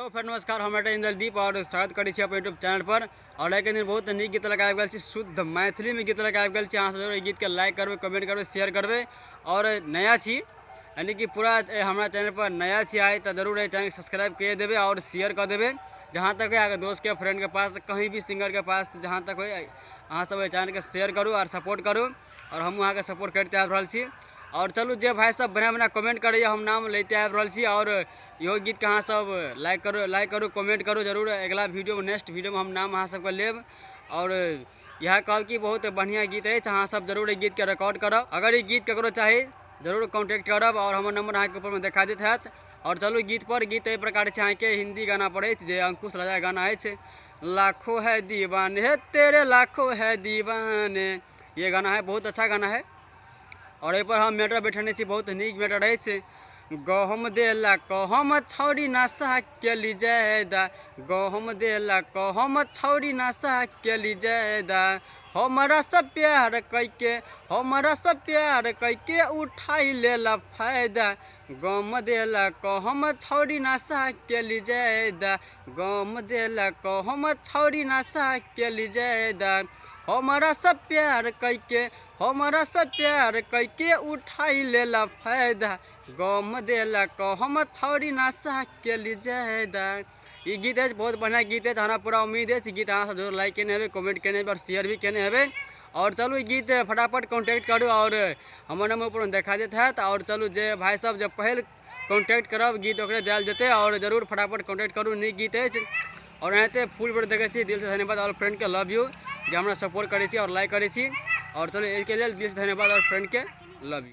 Hello friend नमस्कार, हम इंद्रदीप और स्वागत करी अपन यूट्यूब चैनल पर। और एक दिन बहुत नीक गीत लगा गल शुद्ध मैथिली में गीत लगा गल। अहाँ सब जरूर गीत के लाइक करबे, कमेंट करबे, शेयर करबे। और नया छी यानी कि पूरा हमारा चैनल पर नया छी आए तो जरूर चैनल सब्सक्राइब कर देवे और शेयर कर देवे। जहाँ तक है दोस्त के फ्रेंड के पास कहीं भी सिंगर के पास जहाँ तक हो अहाँ सब चैनल के शेयर करूँ और सपोर्ट करूँ। और हम वहाँ के सपोर्ट करते आ रहा छी। और चलू जे भाई सब बढ़िया बढ़िया कमेंट करिए, हम नाम लेते आ रहा छी। और इहो गीत के अहाँ सब लाइक करू कमेंट करू जरूर। अगला वीडियो में नेक्स्ट वीडियो में हम नाम अहाँ सबके लेब। और यह कहल कि बहुत बढ़िया गीत है, अहाँ सब जरूर ये गीत के रिकॉर्ड करब। अगर ये गीत ककरो चाही जरूर कॉन्टैक्ट करब और हमार नंबर अहाँ के ऊपर में देखा देत हैत। और चलू गीत पर गीत एहि प्रकार से अहाँ के हिंदी गाना पड़े जे अंकुश राजा गाना है लाखों है दीवाने तेरे लाखों है दीवाने। ये गाना है, बहुत अच्छा गाना है। और पर हम मेटर बैठने छी, बहुत नीक मेटर है। गहम देला कहम छौरी नशा के ली जायदा, गहम देला कहम छौरी नशा के ली जायदा। हमारा सब प्यार कैके हमारा सब प्यार कैके उठाई लेला फायदा। गम देला कहम छौरी नशा के ली जायदा, गम देला कहम छौरी नशा के ली जायदा। हमारा सब प्यार कैके हमारा सब प्यार कैके उठाई लेला फायदा। गम देला कहम छौरी नशा के ली जायदा। ये गीत है, बहुत बढ़िया गीत है। हमारा पूरा उम्मीद है गीत अहाँ सब जरूर लाइक करने हैं, कमेंट करने और शेयर भी करने हैं। और चलो ये गीत फटाफट कॉन्टैक्ट करूँ और हमारे नंबर ऊपर देखा देते हैं। और चलो जे भाई सब जब पहले कॉन्टैक्ट करब गीत ओकरे दिल जेते। और जरूर फटाफट कॉन्टैक्ट करूँ, नीक गीत है। और यहाँ फुल वीडियो देखे दिल से धन्यवाद। और फ्रेंड के लव यू जो हमारा सपोर्ट करे और लाइक करे। और चलो इसके लिए दिल से धन्यवाद और फ्रेंड के लव यू।